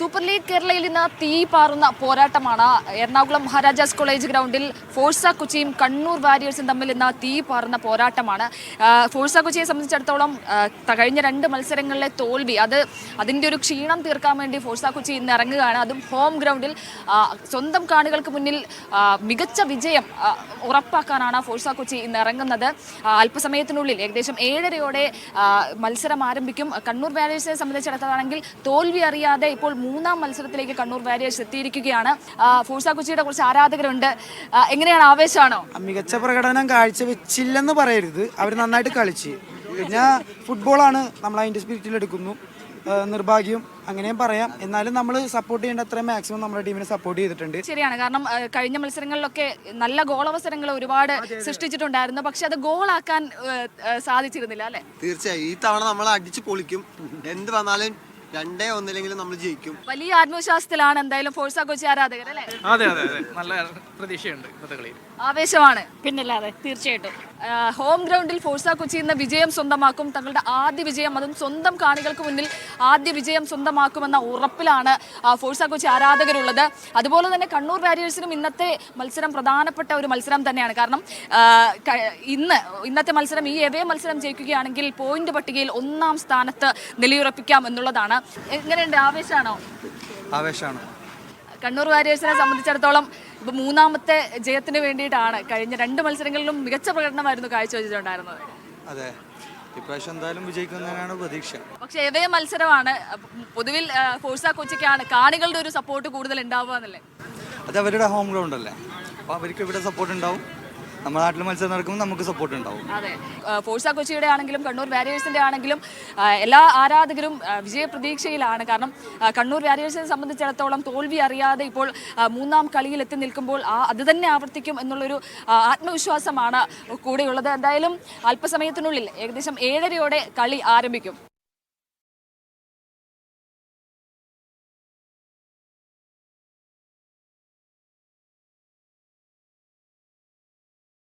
Super league കേരളയിൽ ഇന്ന് തീ പാറുന്ന പോരാട്ടമാണ്. എറണാകുളം മഹാരാജാസ് കോളേജ് ഗ്രൗണ്ടിൽ ഫോഴ്സ കൊച്ചിയും കണ്ണൂർ വാരിയേഴ്സും തമ്മിൽ ഇന്ന് തീ പാറുന്ന പോരാട്ടമാണ്. ഫോഴ്സ കൊച്ചിയെ സംബന്ധിച്ചിടത്തോളം കഴിഞ്ഞ 2 മത്സരങ്ങളിലെ തോൽവി അതിൻ്റെ ഒരു ക്ഷീണം തീർക്കാൻ വേണ്ടി ഫോഴ്സ കൊച്ചി ഇന്ന് ഇറങ്ങുകയാണ്. അതും ഹോം ഗ്രൗണ്ടിൽ സ്വന്തം കാണികൾക്ക് മുന്നിൽ മികച്ച വിജയം ഉറപ്പാക്കാനാണ് ഫോഴ്സ കൊച്ചി ഇന്ന് ഇറങ്ങുന്നത്. അല്പസമയത്തിനുള്ളിൽ ഏകദേശം 7:30 മത്സരം ആരംഭിക്കും. കണ്ണൂർ വാരിയേഴ്സിനെ സംബന്ധിച്ചിടത്തോളാണെങ്കിൽ തോൽവി അറിയാതെ ഇപ്പോൾ 3-ാം മത്സരത്തിലേക്ക് കണ്ണൂർ വാരിയേഴ്സ് എത്തിയിരിക്കുകയാണ്. ഫോഴ്സ കൊച്ചിയുടെ കുറച്ച് ആരാധകരുണ്ട്. എങ്ങനെയാണ്, ആവേശമാണോ? മികച്ച പ്രകടനം കാഴ്ചവെച്ചില്ലെന്ന് പറയരുത്, അവർ നന്നായിട്ട് കളിച്ച്. പിന്നെ ഫുട്ബോളാണ്, നമ്മൾ അതിൻ്റെ സ്പിരിറ്റിൽ എടുക്കുന്നു. നിർഭാഗ്യം അങ്ങനെയും പറയാം. എന്നാലും നമ്മൾ സപ്പോർട്ട് ചെയ്യേണ്ട അത്രയും മാക്സിമം നമ്മുടെ ടീമിനെ സപ്പോർട്ട് ചെയ്തിട്ടുണ്ട്. ശരിയാണ്, കാരണം കഴിഞ്ഞ മത്സരങ്ങളിലൊക്കെ നല്ല ഗോളവസരങ്ങൾ ഒരുപാട് സൃഷ്ടിച്ചിട്ടുണ്ടായിരുന്നു. പക്ഷെ അത് ഗോളാക്കാൻ സാധിച്ചിരുന്നില്ല അല്ലെ? തീർച്ചയായും ഈ തവണ നമ്മൾ അടിച്ചു പൊളിക്കും. എന്ത് വന്നാലും 2-1 നമ്മൾ ജയിക്കും. വലിയ ആത്മവിശ്വാസത്തിലാണ് എന്തായാലും ഫോഴ്സ കൊച്ചി ആരാധകർ അല്ലേ? അതെ അതെ അതെ, നല്ല പ്രതീക്ഷയുണ്ട് ഇന്നത്തെ കളിയിൽ. ആവേശമാണ്. പിന്നല്ലാതെ, തീർച്ചയായിട്ടും. ഹോം ഗ്രൗണ്ടിൽ ഫോഴ്സ കൊച്ചി ഇന്ന് വിജയം സ്വന്തമാക്കും. തങ്ങളുടെ ആദ്യ വിജയം, അതും സ്വന്തം കാണികൾക്ക് മുന്നിൽ ആദ്യ വിജയം സ്വന്തമാക്കുമെന്ന ഉറപ്പിലാണ് ഫോഴ്സ കൊച്ചി ആരാധകരുള്ളത്. അതുപോലെ തന്നെ കണ്ണൂർ വാരിയേഴ്സിനും ഇന്നത്തെ മത്സരം പ്രധാനപ്പെട്ട ഒരു മത്സരം തന്നെയാണ്. കാരണം ഇന്നത്തെ മത്സരം, ഈ എവേ മത്സരം ജയിക്കുകയാണെങ്കിൽ പോയിന്റ് പട്ടികയിൽ 1-ാം സ്ഥാനത്ത് നിലയുറപ്പിക്കാം എന്നുള്ളതാണ്. എങ്ങനെയുണ്ട്, ആവേശമാണോ? ആവേശമാണ്. കണ്ണൂർ വാരിയേഴ്സിനെ സംബന്ധിച്ചിടത്തോളം ഇപ്പൊ 3-ാമത്തെ ജയത്തിന് വേണ്ടിയിട്ടാണ്. കഴിഞ്ഞ 2 മത്സരങ്ങളിലും മികച്ച പ്രകടനമായിരുന്നു കാഴ്ചവെച്ചിട്ടുണ്ടായിരുന്നത്. അതെ, ഇപ്രാവശ്യം എന്തായാലും വിജയിക്കുന്നതിനാണ് പ്രതീക്ഷ. പക്ഷെ എവേ മത്സരമാണ്. പൊതുവിൽ ഫോഴ്സ കൊച്ചിക്കാണ് കാണികളുടെ ഒരു സപ്പോർട്ട് കൂടുതൽ ഉണ്ടാവുക എന്നല്ലേ? അത് അവരുടെ ഹോം ഗ്രൗണ്ട് അല്ലേ, അപ്പോൾ അവർക്ക് ഇവിടെ സപ്പോർട്ട് ഉണ്ടാവും. നമ്മുടെ നാട്ടിൽ മത്സരം നടക്കുമ്പോൾ നമുക്ക് സപ്പോർട്ട് ഉണ്ടാവും. അതെ, ഫോഴ്സ കൊച്ചിയുടെ ആണെങ്കിലും കണ്ണൂർ വാരിയേഴ്സിന്റെ ആണെങ്കിലും എല്ലാ ആരാധകരും വിജയപ്രതീക്ഷയിലാണ്. കാരണം കണ്ണൂർ വാരിയേഴ്സിനെ സംബന്ധിച്ചിടത്തോളം തോൽവി അറിയാതെ ഇപ്പോൾ 3-ാം കളിയിൽ എത്തി നിൽക്കുമ്പോൾ അത് തന്നെ ആവർത്തിക്കും എന്നുള്ളൊരു ആത്മവിശ്വാസമാണ് കൂടെയുള്ളത്. എന്തായാലും അല്പസമയത്തിനുള്ളിൽ ഏകദേശം 7:30 കളി ആരംഭിക്കും.